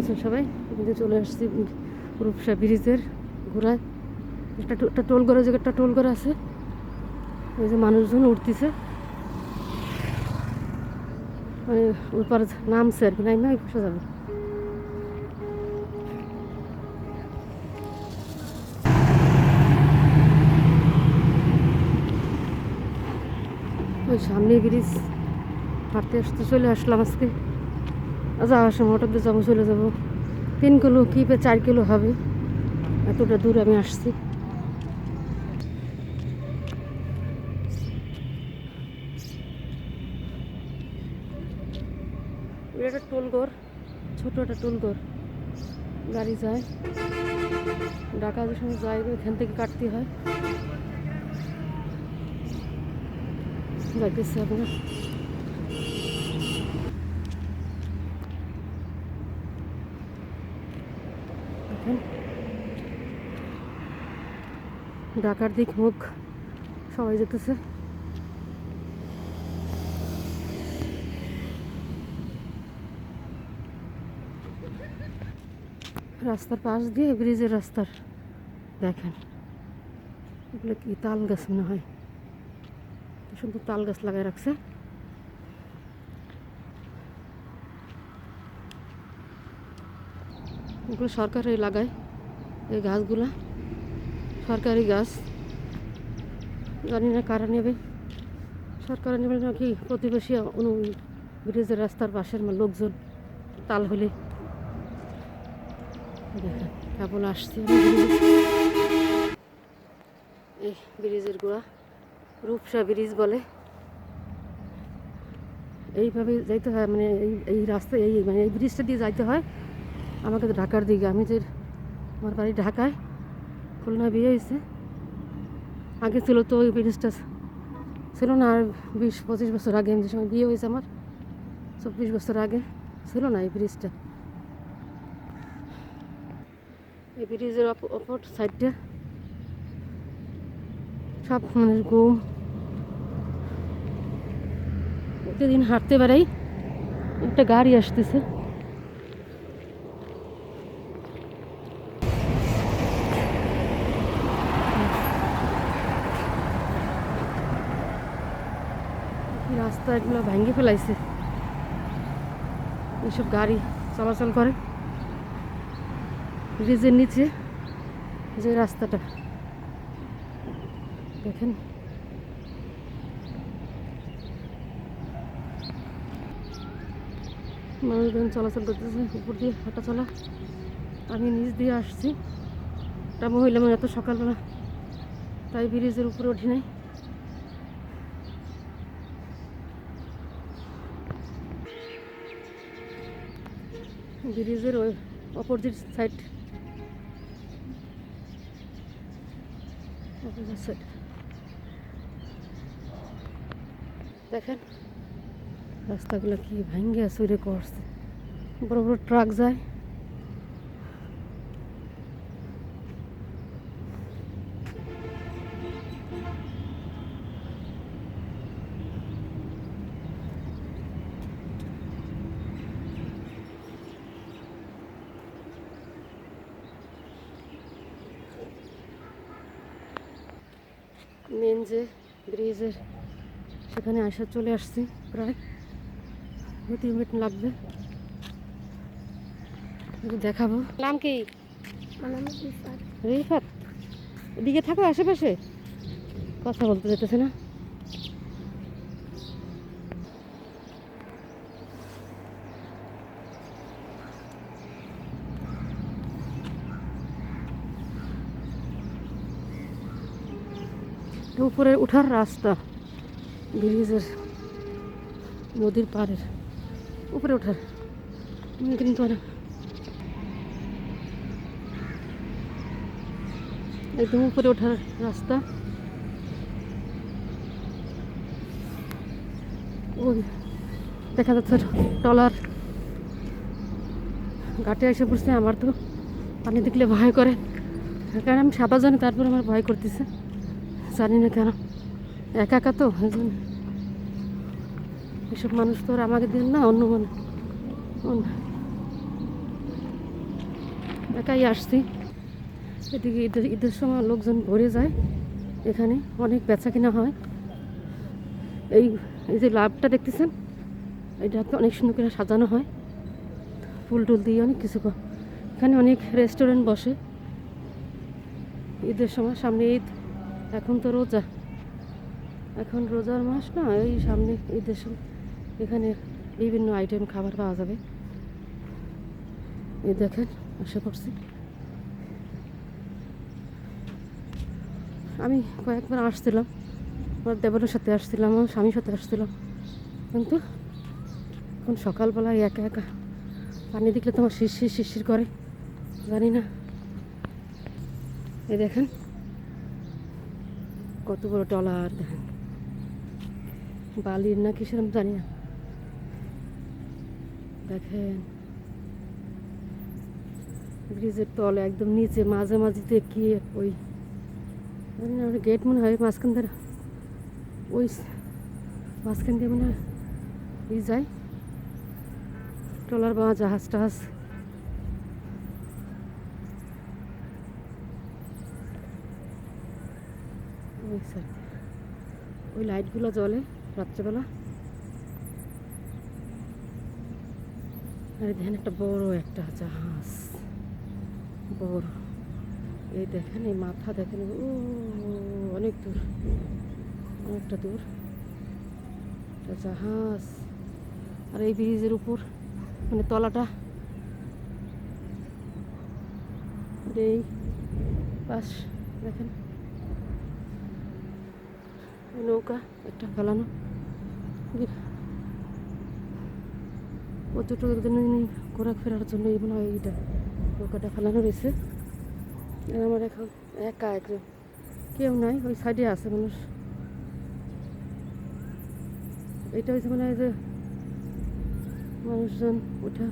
আছেন সবাই? কিন্তু চলে আসছি রূপসা ব্রিজের ঘোরায়। একটা টোল করে যে একটা টোল করে আছে, ওই যে মানুষজন উঠতেছে, মানে ওই পার নামছে আর কি, নাই না বসে যাবে। ওই সামনে ব্রিজ হাঁটতে আসতে চলে আসলাম আজকে। যাওয়ার সময় হঠাৎ যাবো, চলে যাবো 3 কিলো কি 4 কিলো হবে, এতটা দূর আমি আসছি। এটা একটা টোলঘর, ছোট একটা টোলঘর, গাড়ি যায় ঢাকা যে সময় যায়, এখান থেকে কাটতে হয়। যাইতেছে আপনার এখন ঢাকার দিক মুখ সবাই যেতেছে। রাস্তার পাশ দিয়ে ব্রিজের রাস্তার দেখেন, এগুলো কি তাল গাছ মনে হয়, সুন্দর তাল গাছ লাগাই রাখছে। এগুলো সরকারই লাগায়, এই গাছগুলা সরকারি গাছ, জানি না কারা নেবে। সরকার নেবে নাকি প্রতিবেশী ব্রিজের রাস্তার পাশের লোকজন তাল হলে। দেখেন কেবল আসছি আমি এই ব্রিজের গোড়া, রূপসা ব্রিজ বলে। এইভাবে যাইতে হয়, মানে এই রাস্তায় মানে এই ব্রিজটা দিয়ে যাইতে হয় আমাকে তো ঢাকার দিকে। আমি যে আমার বাড়ি ঢাকায়, খুলনায় বিয়ে হয়েছে। আগে ছিল তো ওই ব্রিজটা ছিল না, আর 20-25 বছর আগে আমি যে সময় বিয়ে হয়েছে আমার, 24 বছর আগে ছিল না এই ব্রিজটা। এই ব্রিজের অপর সাইডটা সব মানে ঘুম। প্রতিদিন হাঁটতে বেড়াই, একটা গাড়ি আসতেছে। রাস্তা এগুলো ভেঙে ফেলাইছে, এইসব গাড়ি চলাচল করে ব্রিজের নিচে যে রাস্তাটা দেখেন। মানুষজন চলাচল করতেছে উপর দিয়ে হাঁটা চলা। আমি নিচ দিয়ে আসছি, একটা মহিলা মানে এত সকালবেলা, তাই ব্রিজের উপরে উঠি নাই। ব্রিজের ওই অপোজিট সাইড দেখেন রাস্তাগুলো কি ভাঙ্গে চুরে করছে। বড় বড় ট্রাক যায়, মেন যে ব্রিজের সেখানে আসা চলে আসছি, প্রায় 2-3 মিনিট লাগবে। দেখাবো। নাম কি? রিফাত। এদিকে থাকো, আশেপাশে কথা বলতে যেতেছে না। উপরে ওঠার রাস্তা ব্রিজের, নদীর পাড়ের উপরে ওঠার কিন্তু একদম উপরে ওঠার রাস্তা। ওই দেখা যাচ্ছে ট্রলার ঘাটে এসে পড়ছে। আমার তো পানি দেখলে ভয় করে, কারণ আমি সাঁতার জানি, তারপরে আমার ভয় করতেছে, জানি না কেন, একা একা তো। এসব মানুষ তো আর আমাকে দিন না, অন্য মানে একাই আসছি। এদিকে ঈদের সময় লোকজন ভরে যায়, এখানে অনেক বেচা কিনা হয়। এই এই যে লাভটা দেখতেছেন, এটা অনেক সুন্দর করে সাজানো হয় ফুল টুল দিয়ে, অনেক কিছু। এখানে অনেক রেস্টুরেন্ট বসে ঈদের সময়। সামনে ঈদ, এখন তো রোজা, এখন রোজার মাস না, এই সামনে ঈদের সময় এখানে বিভিন্ন আইটেম খাবার পাওয়া যাবে। এই দেখেন, আশা করছি। আমি কয়েকবার আসছিলাম, আমার দেবরের সাথে আসছিলাম, আমার স্বামীর সাথে আসছিলাম, কিন্তু এখন সকালবেলায় একা একা পানি দেখলে তোমার শিরশির শিরশির করে, জানি না। এই দেখেন কত বড় ট্রলার, দেখেন বালির না কিসের আমি জানি না। দেখেন ব্রিজের তলে একদম নিচে মাঝামাঝিতে কি ওই জানি না, ওটা গেট মনে হয় মাঝখান ধরে, ওই মাঝখান দিয়ে মনে হয় এই যায় ট্রলার বা জাহাজ টাহাজ। ওই সাইড ওই লাইটগুলো জ্বলে রাত্রেবেলা। আর দেখেন একটা বড় একটা জাহাজ, বড়। এই দেখেন এই মাথা দেখেন, ও অনেক দূর, অনেকটা দূর একটা জাহাজ। আর এই ব্রিজের উপর মানে তলাটা, এই পাশ দেখেন নৌকা একটা ফেলানো, পর্যটকদের জন্য ঘোরাফেরার জন্য এই মনে হয় এইটা নৌকাটা ফেলানো রয়েছে। আর আমার এখন একা একজন, কেউ নাই, ওই সাইডে আছে মানুষ। এটা হচ্ছে মানে যে মানুষজন ওঠা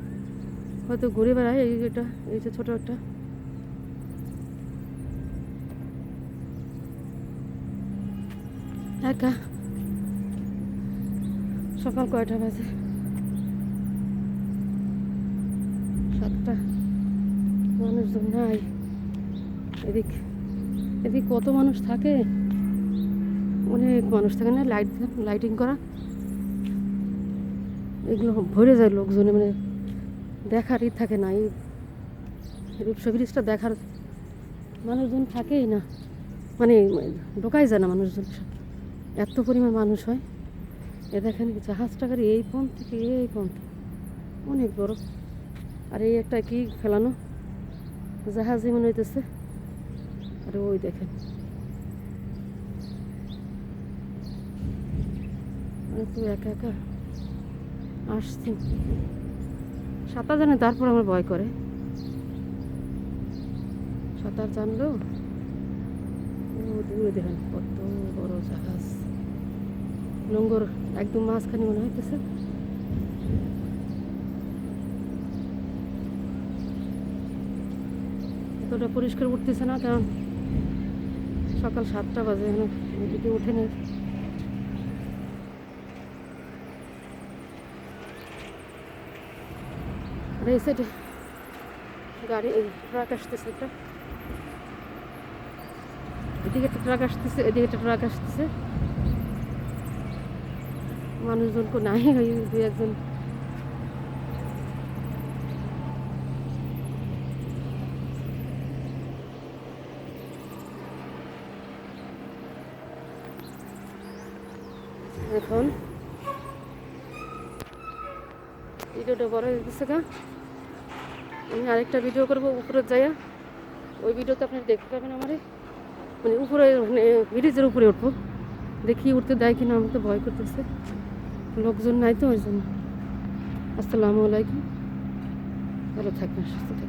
হয়তো ঘুরে বেড়ায়। এটা এই যে ছোটো একটা, একা। সকাল কয়টা বাজে? 7টা। মানুষজন নাই এদিক। এদিক কত মানুষ থাকে, অনেক মানুষ থাকে না, লাইটিং করা, এগুলো ভরে যায় লোকজনে, মানে দেখারই থাকে না। এই রূপসা ব্রিজটা দেখার মানুষজন থাকেই না, মানে ঢোকাই যায় না মানুষজন, এত পরিমাণ মানুষ হয়। এ দেখেন জাহাজটাকার এই পন্থ থেকে এই পন্থ অনেক বড়। আর এই একটা কি ফেলানো জাহাজই মনে হইতেছে। আর ওই দেখেন আমি তো একা একা আসছি, সাঁতার জানে তারপর আমার ভয় করে, সাঁতার জানলেও। ও দূরে দেখেন কত বড় জাহাজ, নোংর একদম মাঝখানে মনে হইতেছে। এতটা পরিষ্কার উঠতেছে না, কারণ সকাল 7টা বাজে, এখন এদিকে উঠে নেই। আর এই সাইডে গাড়ি, এই ট্রাক আসতেছে একটা, এদিকে একটা ট্রাক আসতেছে, এদিকে একটা ট্রাক আসতেছে। মানুষজন কো নাই, ওই 2-1জন। এখন ভিডিওটা বড় হয়ে গেছে গা, আমি আরেকটা ভিডিও করবো উপরে যাইয়া, ওই ভিডিওতে আপনি দেখতে পাবেন আমারে, মানে উপরে মানে ব্রিজের উপরে উঠবো, দেখি উঠতে দেয় কিনা, আমি তো ভয় করতেছে, লোকজন নাই তো ওই জন্য। আসসালামু আলাইকুম, ভালো থাকবেন, সুস্থ থাকবেন।